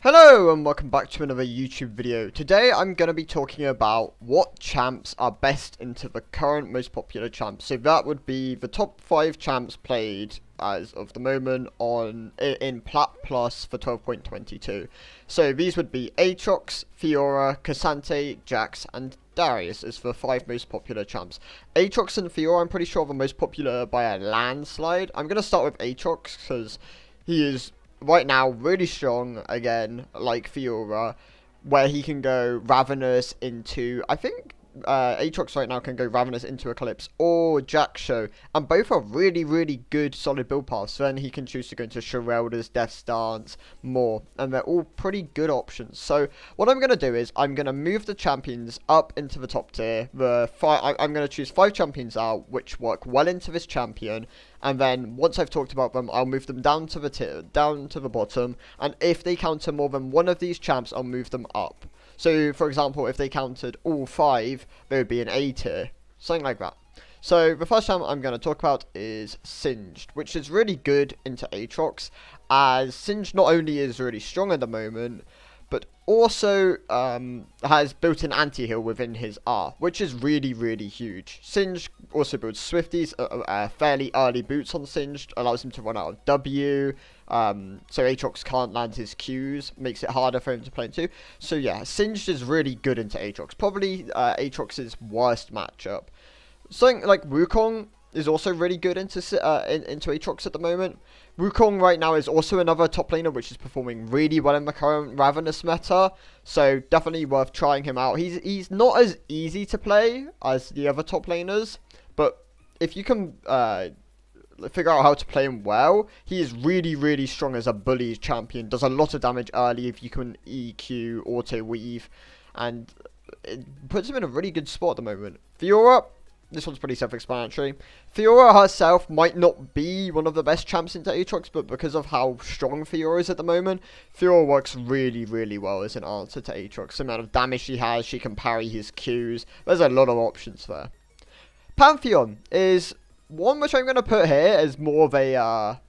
Hello and welcome back to another YouTube video. Today I'm going to be talking about what champs are best into the current most popular champs. So that would be the top 5 champs played as of the moment in Plat Plus for 12.22. So these would be Aatrox, Fiora, Ksante, Jax and Darius as the 5 most popular champs. Aatrox and Fiora I'm pretty sure are the most popular by a landslide. I'm going to start with Aatrox because he is right now really strong again, like Fiora, where he can go Ravenous into, I think Aatrox right now can go Ravenous into Eclipse or Jaxo, and both are really good solid build paths. Then he can choose to go into Shirelda's Death's Dance more, and they're all pretty good options. So what I'm going to do is I'm going to move the champions up into the top tier. I'm going to choose 5 champions out which work well into this champion, and then once I've talked about them, I'll move them down to the bottom, and if they counter more than one of these champs, I'll move them up. So, for example, if they counted all 5, they would be an A tier, something like that. So, the first champ I'm going to talk about is Singed, which is really good into Aatrox, as Singed not only is really strong at the moment, but also has built-in anti-heal within his R, which is really huge. Singed also builds Swifties, fairly early boots on Singed, allows him to run out of W, so Aatrox can't land his Qs, makes it harder for him to play into. So yeah, Singed is really good into Aatrox, probably Aatrox's worst matchup. Something like Wukong is also really good into Aatrox at the moment. Wukong right now is also another top laner which is performing really well in the current Ravenous meta, so definitely worth trying him out. He's not as easy to play as the other top laners, but if you can figure out how to play him well, he is really strong as a bully champion. Does a lot of damage early if you can EQ, auto weave, and it puts him in a really good spot at the moment. Fiora, this one's pretty self-explanatory. Fiora herself might not be one of the best champs into Aatrox, but because of how strong Fiora is at the moment, Fiora works really well as an answer to Aatrox. The amount of damage she has, she can parry his Qs. There's a lot of options there. Pantheon is one which I'm going to put here as more of a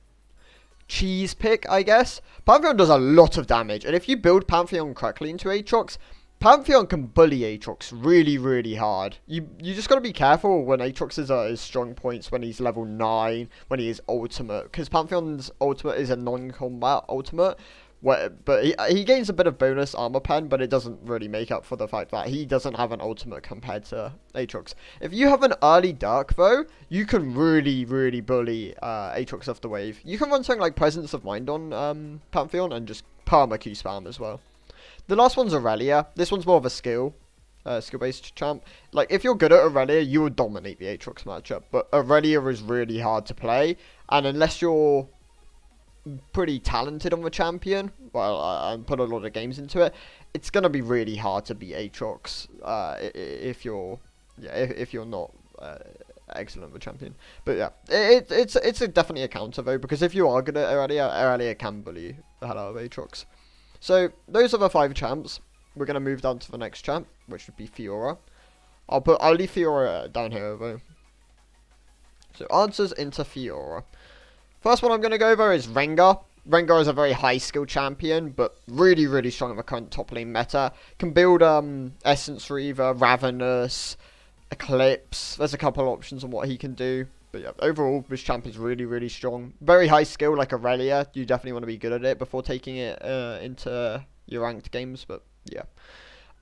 cheese pick, I guess. Pantheon does a lot of damage, and if you build Pantheon correctly into Aatrox, Pantheon can bully Aatrox really hard. You just gotta be careful when Aatrox is at his strong points, when he's level 9, when he is ultimate. Because Pantheon's ultimate is a non-combat ultimate. But he gains a bit of bonus armor pen, but it doesn't really make up for the fact that he doesn't have an ultimate compared to Aatrox. If you have an early Dark, though, you can really bully Aatrox off the wave. You can run something like Presence of Mind on Pantheon and just perma Q spam as well. The last one's Aurelia. This one's more of a skill-based champ. Like, if you're good at Aurelia, you will dominate the Aatrox matchup. But Aurelia is really hard to play, and unless you're pretty talented on the champion, well, and put a lot of games into it, it's gonna be really hard to beat Aatrox if you're not excellent with champion. But yeah, it's definitely a counter though, because if you are good at Aurelia can bully the hell out of Aatrox. So, those are the 5 champs. We're going to move down to the next champ, which would be Fiora. I'll leave Fiora down here, though. So, answers into Fiora. First one I'm going to go over is Rengar. Rengar is a very high skill champion, but really strong in the current top lane meta. Can build Essence Reaver, Ravenous, Eclipse. There's a couple options on what he can do. But yeah, overall, this champ is really strong. Very high skill, like Aurelia. You definitely want to be good at it before taking it into your ranked games. But yeah.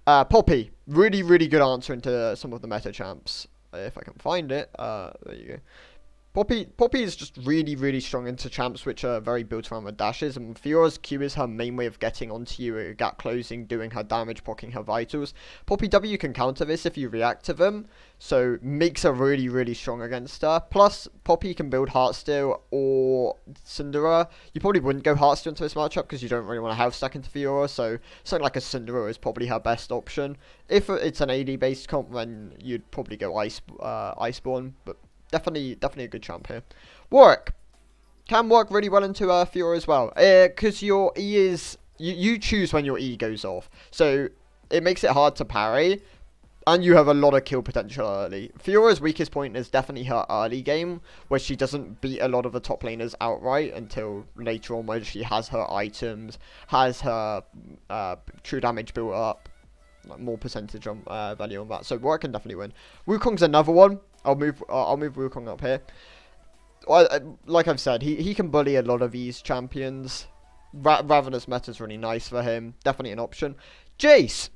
Poppy. Really good answer into some of the meta champs. If I can find it. There you go. Poppy is just really strong into champs which are very built around the dashes, and Fiora's Q is her main way of getting onto you, gap closing, doing her damage, proccing her vitals. Poppy W can counter this if you react to them, so makes her really strong against her. Plus, Poppy can build Heartsteel or Syndra. You probably wouldn't go Heartsteel into this matchup because you don't really want to house stack into Fiora, so something like a Syndra is probably her best option. If it's an AD based comp, then you'd probably go Iceborne, but definitely a good champ here. Warwick can work really well into Fiora as well, because your E is you choose when your E goes off, so it makes it hard to parry. And you have a lot of kill potential early. Fiora's weakest point is definitely her early game, where she doesn't beat a lot of the top laners outright until later on, where she has her items, has her true damage built up, like more percentage on value on that. So Roy can definitely win. Wukong's another one. I'll move Wukong up here. Like I've said, he can bully a lot of these champions. Ravenous meta's really nice for him. Definitely an option. Jace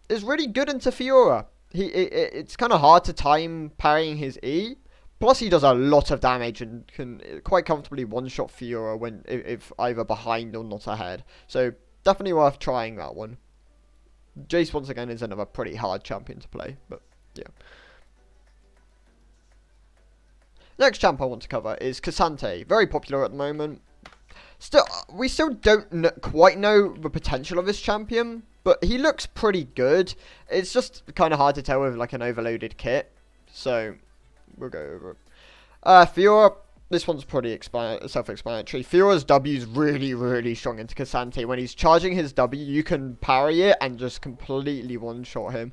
is really good into Fiora. It's kind of hard to time parrying his E. Plus, he does a lot of damage and can quite comfortably one-shot Fiora when if either behind or not ahead. So definitely worth trying that one. Jace once again is another pretty hard champion to play, but yeah. Next champ I want to cover is Ksante. Very popular at the moment. We still don't quite know the potential of this champion, but he looks pretty good. It's just kind of hard to tell with like an overloaded kit, so we'll go over it. Fiora, this one's pretty self-explanatory. Fiora's W is really, really strong into Ksante. When he's charging his W, you can parry it and just completely one-shot him.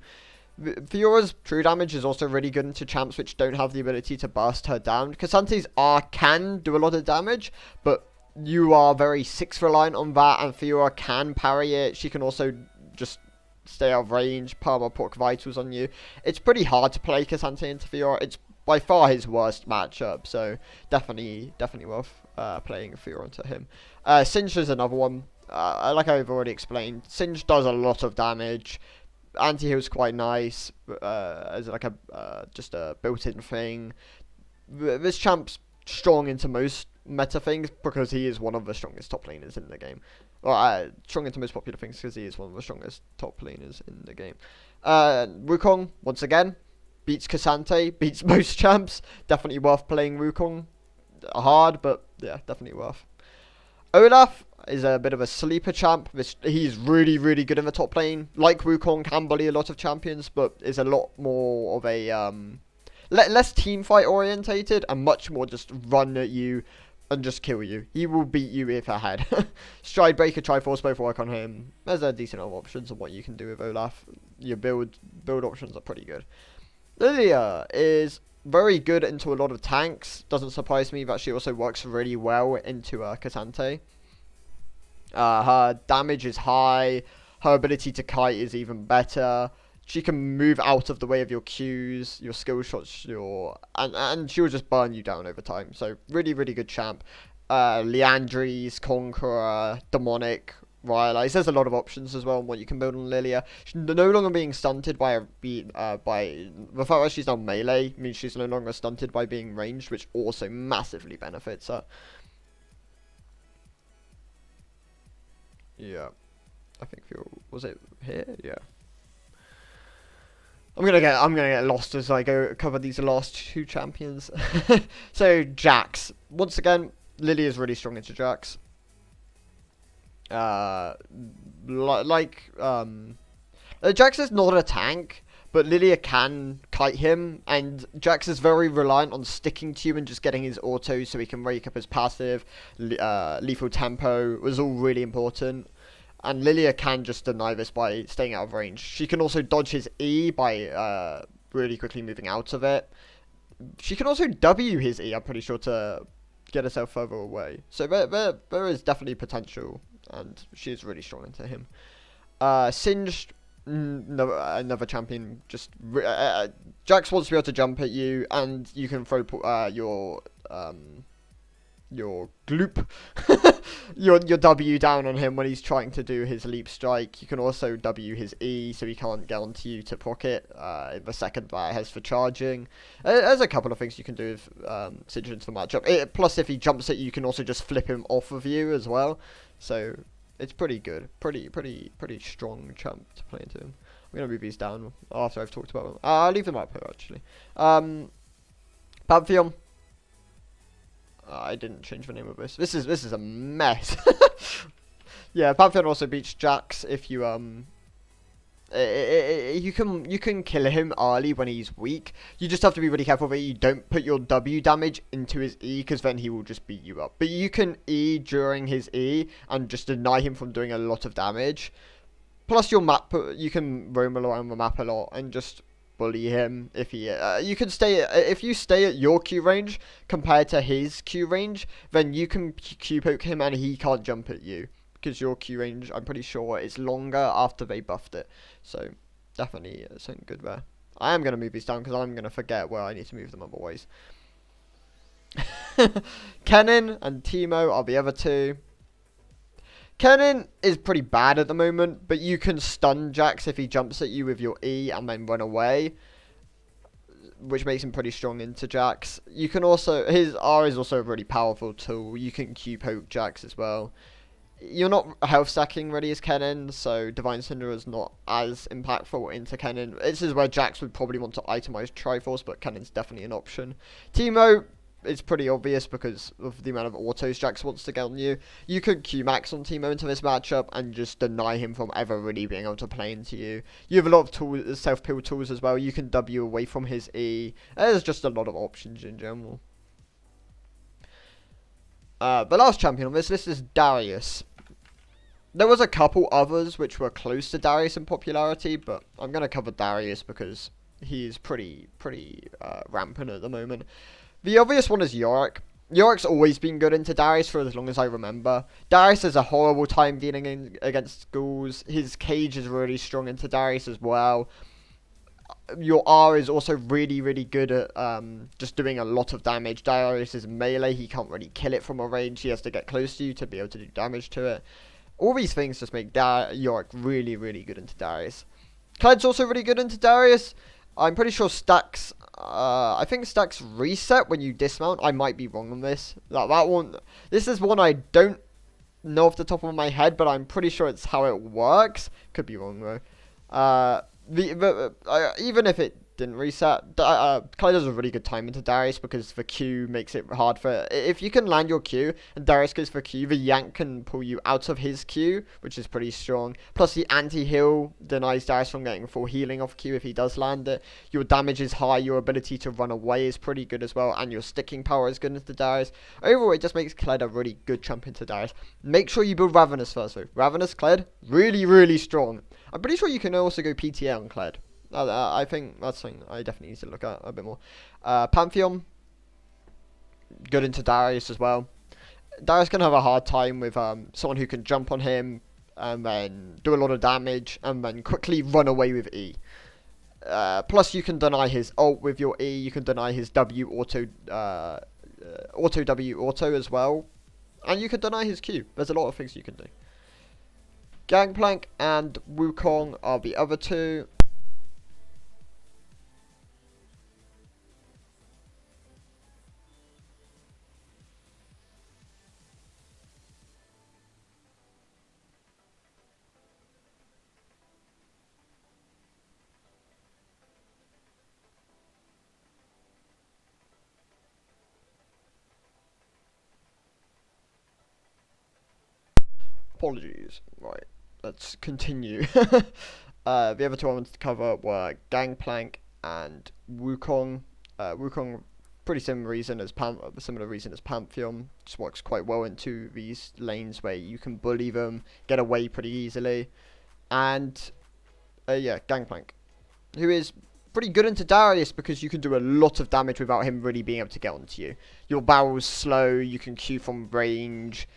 Fiora's true damage is also really good into champs which don't have the ability to burst her down. Ksante's R can do a lot of damage, but you are very 6 reliant on that, and Fiora can parry it. She can also just stay out of range, perma proc vitals on you. It's pretty hard to play Ksante into Fiora. It's by far his worst matchup, so definitely worth playing Fiora into him. Singed is another one. Like I've already explained, Singed does a lot of damage. Anti-heal's quite nice as like just a built-in thing. This champ's strong into most meta things because he is one of the strongest top laners in the game. Well, strong into most popular things because he is one of the strongest top laners in the game. Wukong, once again, beats Ksante, beats most champs. Definitely worth playing Wukong. Hard, but yeah, definitely worth. Olaf is a bit of a sleeper champ. He's really, really good in the top lane. Like Wukong, can bully a lot of champions, but is a lot more of a less team fight orientated and much more just run at you and just kill you. He will beat you if ahead. Stride Breaker, Triforce both work on him. There's a decent amount of options on what you can do with Olaf. Your build options are pretty good. Lilia is very good into a lot of tanks. Doesn't surprise me that she also works really well into Ksante. Her damage is high. Her ability to kite is even better. She can move out of the way of your Qs, your skill shots, and she'll just burn you down over time. So really, really good champ. Liandry's, Conqueror, Demonic, Rylai's. There's a lot of options as well on what you can build on Lilia. She's no longer being stunted by the fact that she's now melee means she's no longer stunted by being ranged, which also massively benefits her. Yeah, I think was it here? Yeah. I'm gonna get lost as I go cover these last two champions. So Jax, once again, Lily is really strong into Jax. Jax is not a tank, but Lilia can kite him, and Jax is very reliant on sticking to you and just getting his auto so he can rake up his passive. Lethal tempo was all really important. And Lilia can just deny this by staying out of range. She can also dodge his E by really quickly moving out of it. She can also W his E, I'm pretty sure, to get herself further away. So there is definitely potential, and she is really strong into him. Singed, another champion. Just Jax wants to be able to jump at you, and you can throw your gloop, your W down on him when he's trying to do his leap strike. You can also W his E so he can't get onto you to proc it in the second that it has for charging. There's a couple of things you can do with Singed into the matchup. Plus, if he jumps at you, you can also just flip him off of you as well. So it's pretty good, pretty strong champ to play into him. I'm gonna move these down after I've talked about them. I'll leave them up here actually. Pantheon. I didn't change the name of this. This is a mess. Yeah, Pantheon also beats Jax if you you can kill him early when he's weak. You just have to be really careful that you don't put your W damage into his E, because then he will just beat you up. But you can E during his E and just deny him from doing a lot of damage. Plus your map, you can roam around the map a lot and just bully him if he you can stay if you stay at your Q range compared to his Q range, then you can Q poke him and he can't jump at you because your Q range, I'm pretty sure, is longer after they buffed it. So definitely something good there. I am going to move these down because I'm going to forget where I need to move them otherwise. Kennen and Teemo are the other two. Kennen is pretty bad at the moment, but you can stun Jax if he jumps at you with your E and then run away, which makes him pretty strong into Jax. You can also, his R is also a really powerful tool. You can Q poke Jax as well. You're not health stacking ready as Kennen, so Divine Cinder is not as impactful into Kennen. This is where Jax would probably want to itemize Triforce, but Kennen's definitely an option. Teemo, it's pretty obvious because of the amount of autos Jax wants to get on you. You could Q-Max on Teemo into this matchup and just deny him from ever really being able to play into you. You have a lot of tools, self-peel tools as well. You can W away from his E. There's just a lot of options in general. The last champion on this list is Darius. There was a couple others which were close to Darius in popularity, but I'm going to cover Darius because he's pretty rampant at the moment. The obvious one is Yorick. Yorik's always been good into Darius for as long as I remember. Darius has a horrible time dealing against schools. His cage is really strong into Darius as well. Your R is also really good at just doing a lot of damage. Darius is melee. He can't really kill it from a range. He has to get close to you to be able to do damage to it. All these things just make Yorick really good into Darius. Clyde's also really good into Darius. I'm pretty sure stacks, I think stacks reset when you dismount. I might be wrong on this. That one, this is one I don't know off the top of my head, but I'm pretty sure it's how it works. Could be wrong though. Even if it didn't reset, Clyde does a really good time into Darius because the Q makes it hard for... If you can land your Q and Darius goes for Q, the Yank can pull you out of his Q, which is pretty strong. Plus the anti-heal denies Darius from getting full healing off Q if he does land it. Your damage is high, your ability to run away is pretty good as well, and your sticking power is good into Darius. Overall, it just makes Clyde a really good champion to Darius. Make sure you build Ravenous first though. Ravenous, Clyde, really strong. I'm pretty sure you can also go PTA on Clyde. I think that's something I definitely need to look at a bit more. Pantheon, good into Darius as well. Darius can have a hard time with someone who can jump on him and then do a lot of damage and then quickly run away with E. Plus you can deny his ult with your E, you can deny his W auto W auto as well. And you can deny his Q. There's a lot of things you can do. Gangplank and Wukong are the other two. Apologies. Right, let's continue. The other two I wanted to cover were Gangplank and Wukong. Wukong, pretty similar reason as Pantheon. Just works quite well into these lanes where you can bully them, get away pretty easily. And yeah, Gangplank, who is pretty good into Darius because you can do a lot of damage without him really being able to get onto you. Your barrel's slow, you can Q from range.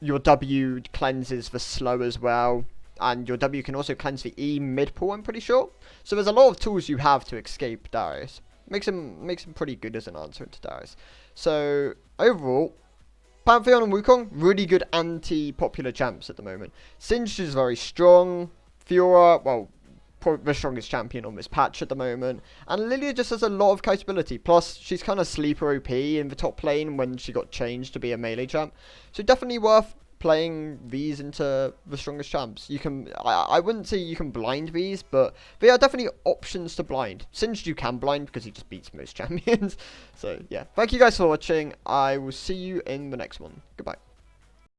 Your W cleanses the slow as well, and your W can also cleanse the E mid-pull, I'm pretty sure. So there's a lot of tools you have to escape Darius. Makes him pretty good as an answer into Darius. So overall, Pantheon and Wukong, really good anti-popular champs at the moment. Singed is very strong. Fiora, well, probably the strongest champion on this patch at the moment. And Lilia just has a lot of kiteability. Plus, she's kind of sleeper OP in the top lane when she got changed to be a melee champ. So definitely worth playing these into the strongest champs. You can, I wouldn't say you can blind these, but they are definitely options to blind. Singed you can blind because he just beats most champions. So yeah, thank you guys for watching. I will see you in the next one. Goodbye.